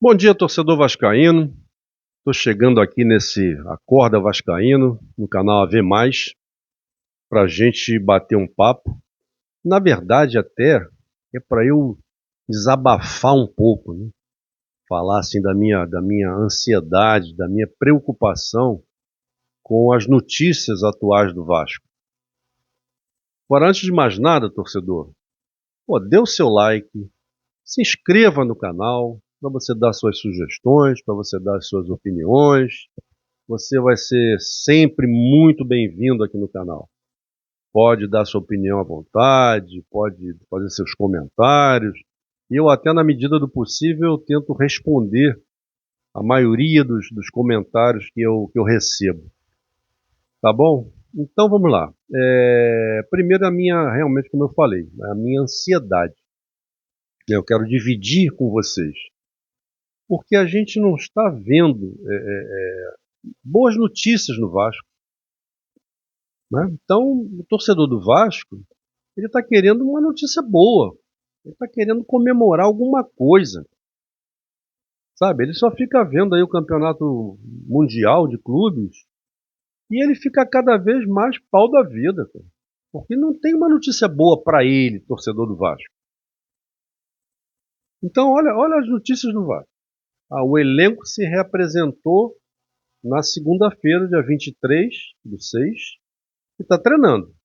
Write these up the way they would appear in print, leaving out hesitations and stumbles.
Bom dia, torcedor vascaíno. Estou chegando aqui nesse Acorda Vascaíno, no canal AV+, para a gente bater um papo. Na verdade, até é para eu desabafar um pouco, né? Falar assim da minha ansiedade, da minha preocupação com as notícias atuais do Vasco. Agora, antes de mais nada, torcedor, dê o seu like, se inscreva no canal, para você dar suas sugestões, para você dar suas opiniões. Você vai ser sempre muito bem-vindo aqui no canal. Pode dar sua opinião à vontade, pode fazer seus comentários. E eu, até na medida do possível, tento responder a maioria dos comentários que eu recebo. Tá bom? Então vamos lá. Primeiro realmente, como eu falei, a minha ansiedade. Eu quero dividir com vocês. Porque a gente não está vendo boas notícias no Vasco. Né? Então, o torcedor do Vasco, ele está querendo uma notícia boa. Ele está querendo comemorar alguma coisa. Sabe? Ele só fica vendo aí o campeonato mundial de clubes e ele fica cada vez mais pau da vida. Cara. Porque não tem uma notícia boa para ele, torcedor do Vasco. Então, olha as notícias do Vasco. O elenco se reapresentou na segunda-feira, dia 23/6, e está treinando.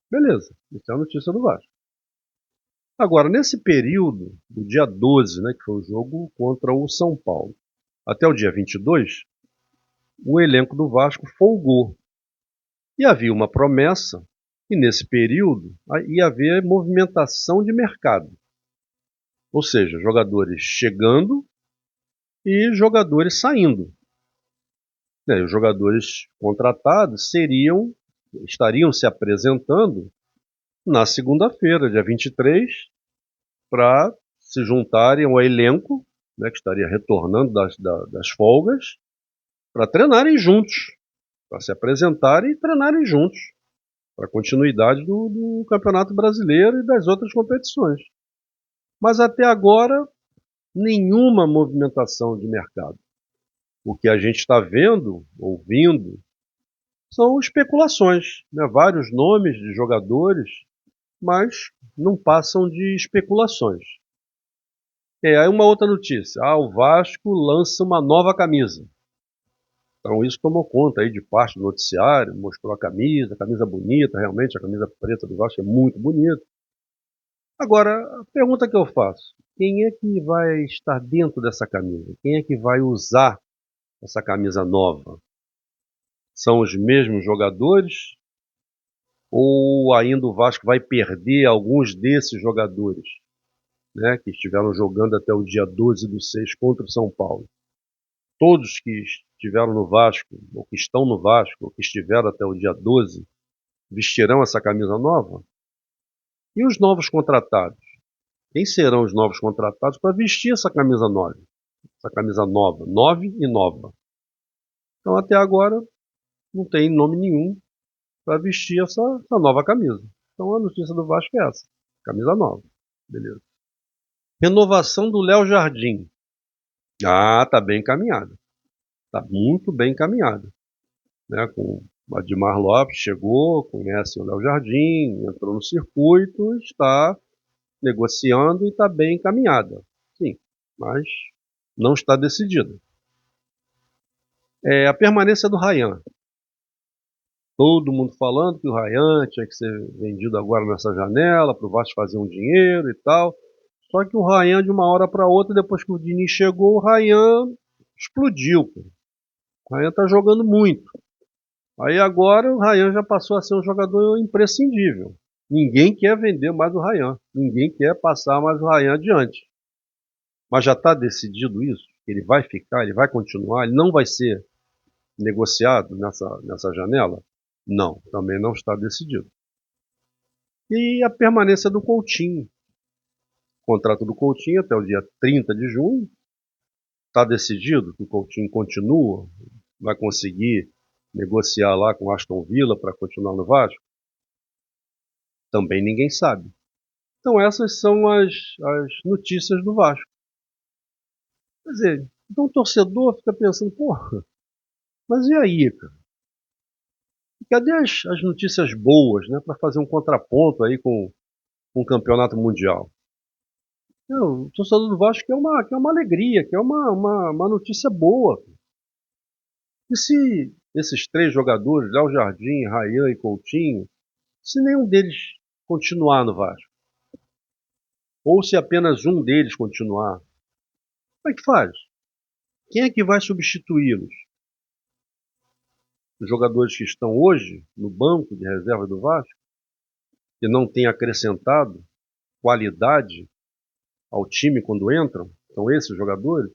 Beleza, isso é a notícia do Vasco. Agora, nesse período, do dia 12, né, que foi o jogo contra o São Paulo, até o dia 22, o elenco do Vasco folgou. E havia uma promessa, e nesse período ia haver movimentação de mercado. Ou seja, jogadores chegando e jogadores saindo. Os jogadores contratados estariam se apresentando na segunda-feira, dia 23, para se juntarem ao elenco, né, que estaria retornando das folgas, para treinarem juntos, para se apresentarem e treinarem juntos, para a continuidade do Campeonato Brasileiro e das outras competições. Mas até agora, nenhuma movimentação de mercado. O que a gente está vendo, ouvindo, são especulações, né? Vários nomes de jogadores, mas não passam de especulações. Aí uma outra notícia, o Vasco lança uma nova camisa. Então isso tomou conta aí de parte do noticiário, mostrou a camisa bonita, realmente a camisa preta do Vasco é muito bonita. Agora, a pergunta que eu faço, quem é que vai estar dentro dessa camisa? Quem é que vai usar essa camisa nova? São os mesmos jogadores? Ou ainda o Vasco vai perder alguns desses jogadores, né, que estiveram jogando até o dia 12/6 contra o São Paulo? Todos que estiveram no Vasco, ou que estão no Vasco, ou que estiveram até o dia 12, vestirão essa camisa nova? E os novos contratados? Quem serão os novos contratados para vestir essa camisa nova? Essa camisa nova, 9 e nova. Então até agora não tem nome nenhum para vestir essa nova camisa. Então a notícia do Vasco é essa, camisa nova. Beleza. Renovação do Léo Jardim. Tá bem encaminhada. Tá muito bem encaminhada. Né? Com o Admar Lopes chegou, conhece o Léo Jardim, entrou no circuito, está negociando e está bem encaminhada. Sim, mas não está decidida. A permanência do Ryan. Todo mundo falando que o Ryan tinha que ser vendido agora nessa janela, para o Vasco fazer um dinheiro e tal. Só que o Ryan, de uma hora para outra, depois que o Diniz chegou, o Ryan explodiu. O Ryan está jogando muito. Aí agora o Ryan já passou a ser um jogador imprescindível. Ninguém quer vender mais o Ryan. Ninguém quer passar mais o Ryan adiante. Mas já está decidido isso? Ele vai ficar, ele vai continuar, ele não vai ser negociado nessa janela? Não, também não está decidido. E a permanência do Coutinho. O contrato do Coutinho até o dia 30 de junho. Está decidido que o Coutinho continua, vai conseguir negociar lá com o Aston Villa para continuar no Vasco? Também ninguém sabe. Então essas são as notícias do Vasco. Quer dizer, então o torcedor fica pensando, porra, mas e aí, cara? Cadê as notícias boas, né, para fazer um contraponto aí com o campeonato mundial? Não, o torcedor do Vasco quer uma alegria, quer uma notícia boa. E se esses três jogadores, Léo Jardim, Rayan e Coutinho, se nenhum deles continuar no Vasco, ou se apenas um deles continuar, como é que faz? Quem é que vai substituí-los? Os jogadores que estão hoje no banco de reserva do Vasco, que não têm acrescentado qualidade ao time quando entram, são esses jogadores,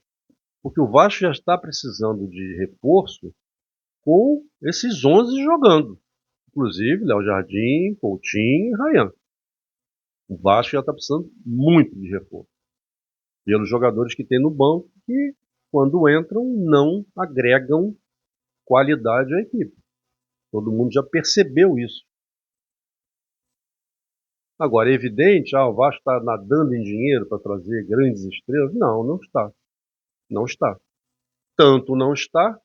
porque o Vasco já está precisando de reforço com esses 11 jogando, inclusive Léo Jardim, Coutinho e Rayan. O Vasco já está precisando muito de reforço, pelos jogadores que tem no banco, que quando entram não agregam qualidade à equipe. Todo mundo já percebeu isso. Agora, é evidente, o Vasco está nadando em dinheiro para trazer grandes estrelas. Não, não está. Não está. Tanto não está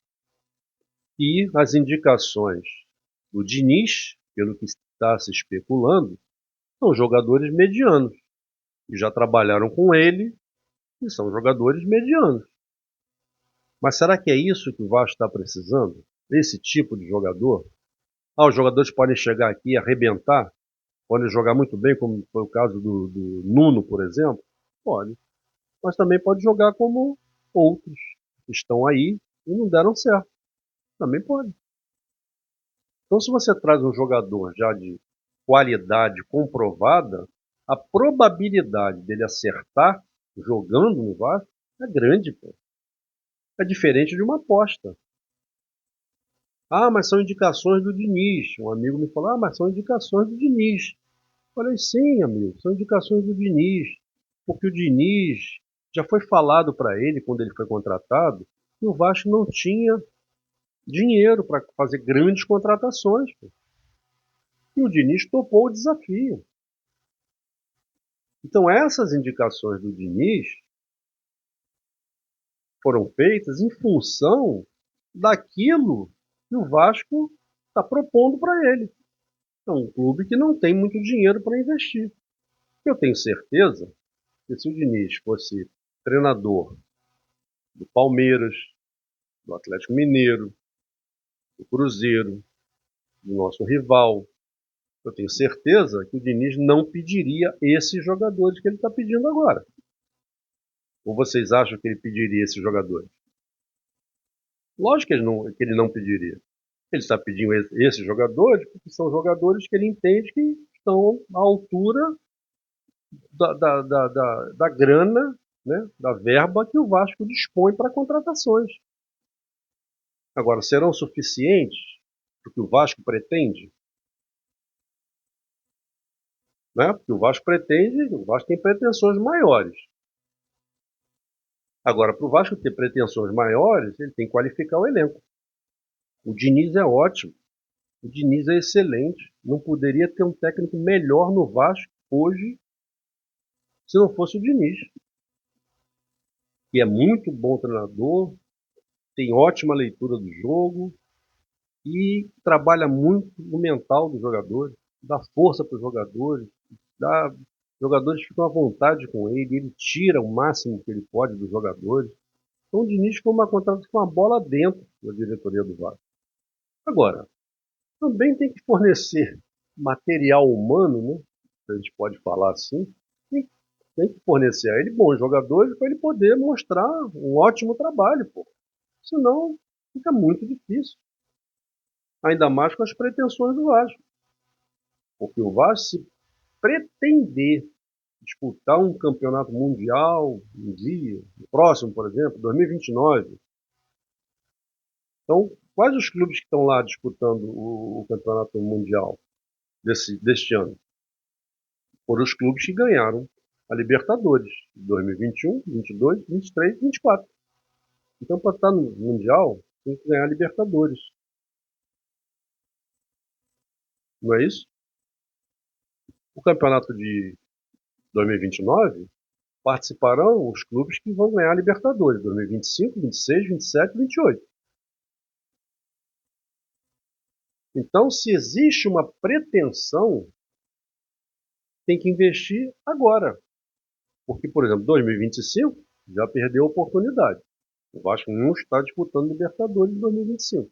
que as indicações do Diniz, pelo que está se especulando, são jogadores medianos, que já trabalharam com ele e são jogadores medianos. Mas será que é isso que o Vasco está precisando? Esse tipo de jogador? Os jogadores podem chegar aqui e arrebentar, podem jogar muito bem, como foi o caso do Nuno, por exemplo? Pode. Mas também pode jogar como outros que estão aí e não deram certo. Também pode. Então, se você traz um jogador já de qualidade comprovada, a probabilidade dele acertar jogando no Vasco é grande, pô. É diferente de uma aposta. Mas são indicações do Diniz. Um amigo me falou, mas são indicações do Diniz. Eu falei, sim, amigo, são indicações do Diniz. Porque o Diniz já foi falado para ele, quando ele foi contratado, que o Vasco não tinha dinheiro para fazer grandes contratações. Pô. E o Diniz topou o desafio. Então essas indicações do Diniz foram feitas em função daquilo que o Vasco está propondo para ele. É um clube que não tem muito dinheiro para investir. Eu tenho certeza que se o Diniz fosse treinador do Palmeiras, do Atlético Mineiro, do Cruzeiro, do nosso rival, eu tenho certeza que o Diniz não pediria esses jogadores que ele está pedindo agora. Ou vocês acham que ele pediria esses jogadores? Lógico que ele não pediria. Ele está pedindo esses jogadores porque são jogadores que ele entende que estão à altura da grana, né, da verba que o Vasco dispõe para contratações. Agora, serão suficientes para o que o Vasco pretende? Né? Porque o Vasco tem pretensões maiores. Agora, para o Vasco ter pretensões maiores, ele tem que qualificar o elenco. O Diniz é ótimo, o Diniz é excelente. Não poderia ter um técnico melhor no Vasco hoje se não fosse o Diniz, que é muito bom treinador, tem ótima leitura do jogo e trabalha muito o mental dos jogadores, dá força para os jogadores, os jogadores ficam à vontade com ele tira o máximo que ele pode dos jogadores. Então o Diniz foi uma contratação com a bola dentro da diretoria do Vasco. Agora, também tem que fornecer material humano, né? A gente pode falar assim, tem que fornecer a ele bons jogadores para ele poder mostrar um ótimo trabalho, pô. Senão fica muito difícil. Ainda mais com as pretensões do Vasco. Porque o Vasco, se pretender disputar um campeonato mundial um dia, no próximo, por exemplo, 2029, então quais os clubes que estão lá disputando o campeonato mundial deste ano? Foram os clubes que ganharam a Libertadores de 2021, 22, 23, 24. Então, para estar no Mundial, tem que ganhar a Libertadores. Não é isso? O campeonato de 2029 participarão os clubes que vão ganhar a Libertadores, 2025, 26, 27 e 28. Então, se existe uma pretensão, tem que investir agora. Porque, por exemplo, 2025 já perdeu a oportunidade. O Vasco não está disputando Libertadores em 2025.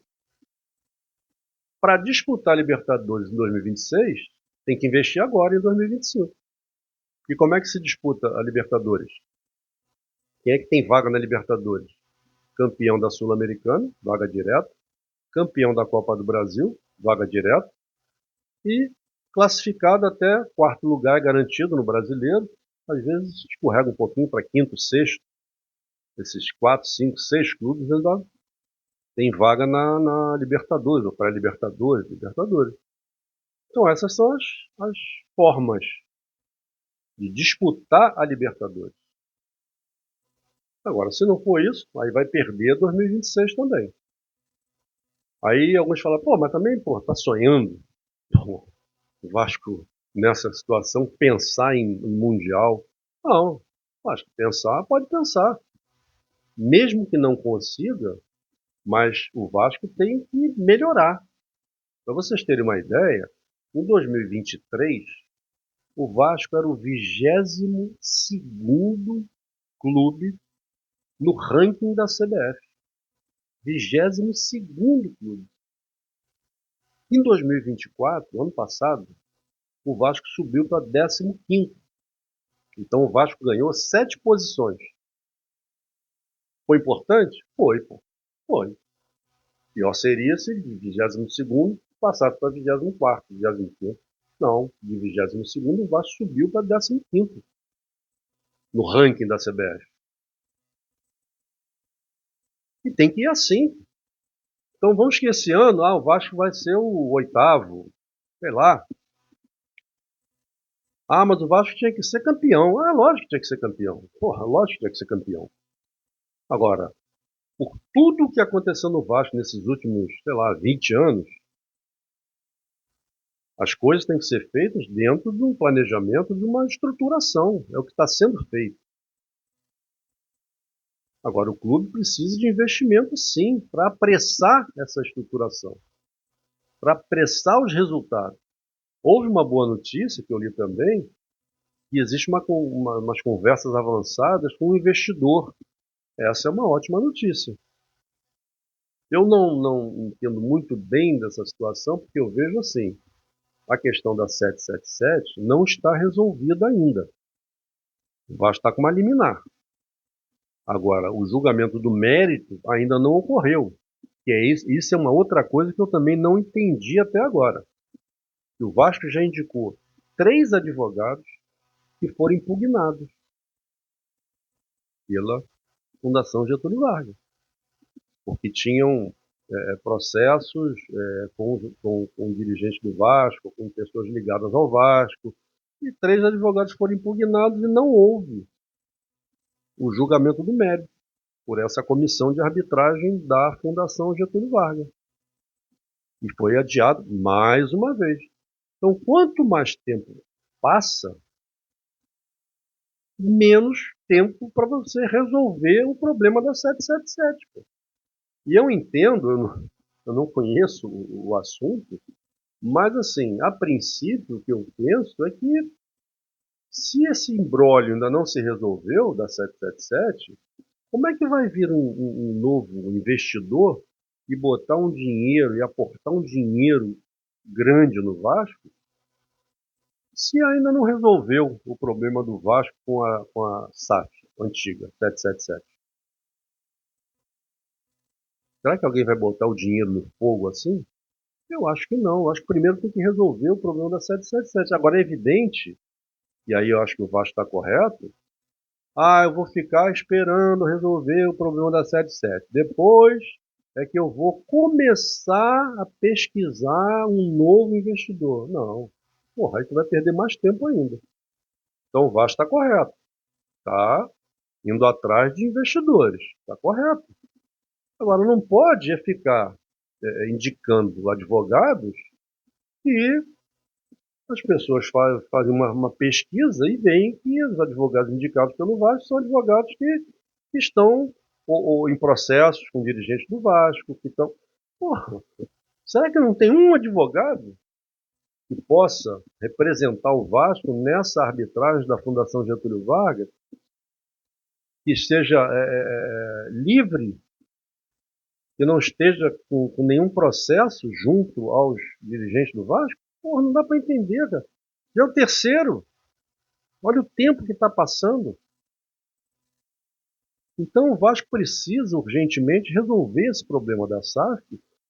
Para disputar Libertadores em 2026, tem que investir agora em 2025. E como é que se disputa a Libertadores? Quem é que tem vaga na Libertadores? Campeão da Sul-Americana, vaga direta. Campeão da Copa do Brasil, vaga direta. E classificado até quarto lugar garantido no Brasileiro. Às vezes escorrega um pouquinho para quinto, sexto. Esses 4, 5, 6 clubes ainda tem vaga na Libertadores, ou pré-Libertadores, Libertadores. Então essas são as formas de disputar a Libertadores. Agora, se não for isso, aí vai perder 2026 também. Aí alguns falam, pô, mas também, pô, tá sonhando. Pô, o Vasco, nessa situação, pensar em Mundial. Não, acho que pensar, pode pensar. Mesmo que não consiga, mas o Vasco tem que melhorar. Para vocês terem uma ideia, em 2023, o Vasco era o 22º clube no ranking da CBF. 22º clube. Em 2024, ano passado, o Vasco subiu para 15º. Então o Vasco ganhou 7 posições. Foi importante? Foi, pô. Foi. Pior seria se de 22º passasse para 24º, 25º. Não, de 22º o Vasco subiu para 15º no ranking da CBF. E tem que ir assim. Então vamos que esse ano o Vasco vai ser o 8º, sei lá. Ah, mas o Vasco tinha que ser campeão. Ah, lógico que tinha que ser campeão. Porra, lógico que tinha que ser campeão. Agora, por tudo o que aconteceu no Vasco nesses últimos, sei lá, 20 anos, as coisas têm que ser feitas dentro de um planejamento, de uma estruturação. É o que está sendo feito. Agora, o clube precisa de investimento, sim, para apressar essa estruturação, para apressar os resultados. Houve uma boa notícia, que eu li também, que existe umas conversas avançadas com o investidor. Essa é uma ótima notícia. Eu não entendo muito bem dessa situação, porque eu vejo assim, a questão da 777 não está resolvida ainda. Vai estar com uma liminar. Agora, o julgamento do mérito ainda não ocorreu. Que é isso é uma outra coisa que eu também não entendi até agora. O Vasco já indicou 3 advogados que foram impugnados pela Fundação Getúlio Vargas, porque tinham processos com dirigentes do Vasco, com pessoas ligadas ao Vasco, e 3 advogados foram impugnados e não houve o julgamento do mérito por essa comissão de arbitragem da Fundação Getúlio Vargas. E foi adiado mais uma vez. Então, quanto mais tempo passa, menos tempo para você resolver o problema da 777. Pô. E eu entendo, eu não conheço o assunto, mas assim, a princípio o que eu penso é que se esse imbróglio ainda não se resolveu da 777, como é que vai vir um novo investidor e botar um dinheiro e aportar um dinheiro grande no Vasco se ainda não resolveu o problema do Vasco com a SAF antiga, 777? Será que alguém vai botar o dinheiro no fogo assim? Eu acho que não. Eu acho que primeiro tem que resolver o problema da 777. Agora é evidente, e aí eu acho que o Vasco está correto, eu vou ficar esperando resolver o problema da 77. Depois é que eu vou começar a pesquisar um novo investidor. Não. Porra, aí tu vai perder mais tempo ainda. Então o Vasco está correto. Está indo atrás de investidores. Está correto. Agora, não pode ficar indicando advogados que As pessoas fazem uma pesquisa e veem que os advogados indicados pelo Vasco são advogados que estão ou em processos com dirigentes do Vasco, que estão. Porra, será que não tem um advogado que possa representar o Vasco nessa arbitragem da Fundação Getúlio Vargas, que seja livre, que não esteja com nenhum processo junto aos dirigentes do Vasco? Porra, não dá para entender, cara. Já é o terceiro. Olha o tempo que está passando. Então o Vasco precisa urgentemente resolver esse problema da SAF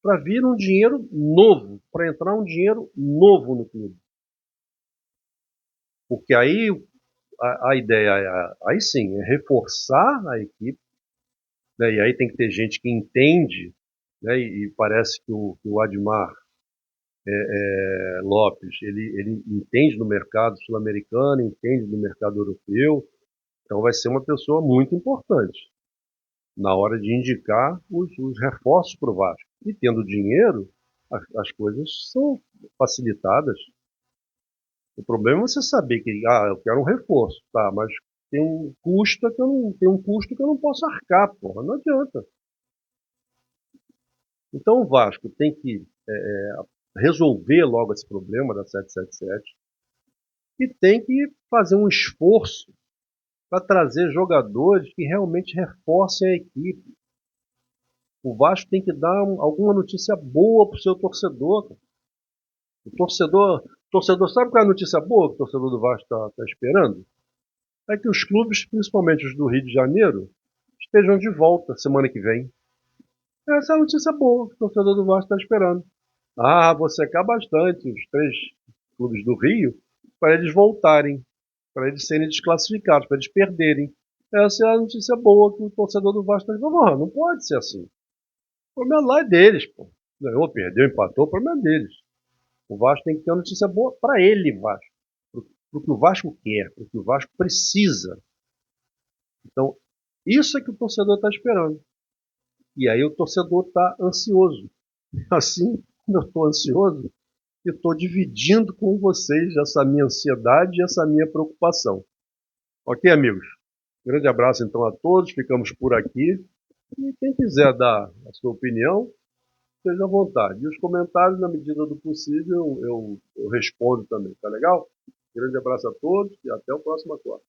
para vir um dinheiro novo, para entrar um dinheiro novo no clube. Porque aí a ideia, aí sim, é reforçar a equipe, né, e aí tem que ter gente que entende, né, e parece que o Admar Lopes, ele entende do mercado sul-americano, entende do mercado europeu, então vai ser uma pessoa muito importante na hora de indicar os reforços para o Vasco. E tendo dinheiro, as coisas são facilitadas. O problema é você saber que, eu quero um reforço, tá, mas tem um custo que eu não posso arcar, porra, não adianta. Então o Vasco tem que resolver logo esse problema da 777 e tem que fazer um esforço para trazer jogadores que realmente reforcem a equipe. O Vasco tem que dar alguma notícia boa para o seu torcedor. O torcedor sabe qual é a notícia boa que o torcedor do Vasco está esperando? É que os clubes, principalmente os do Rio de Janeiro, estejam de volta semana que vem. Essa é a notícia boa que o torcedor do Vasco está esperando. Vou secar bastante os 3 clubes do Rio para eles voltarem, para eles serem desclassificados, para eles perderem. Essa é a notícia boa que o torcedor do Vasco está esperando. Não pode ser assim. O problema lá é deles, pô. Ganhou, perdeu, empatou, o problema é deles. O Vasco tem que ter uma notícia boa para ele, Vasco. Para o que o Vasco quer, para o que o Vasco precisa. Então, isso é que o torcedor está esperando. E aí o torcedor está ansioso. Assim como eu estou ansioso, eu estou dividindo com vocês essa minha ansiedade e essa minha preocupação. Ok, amigos? Grande abraço então a todos, ficamos por aqui. E quem quiser dar a sua opinião, seja à vontade. E os comentários, na medida do possível, eu respondo também, tá legal? Grande abraço a todos e até o próximo quarta.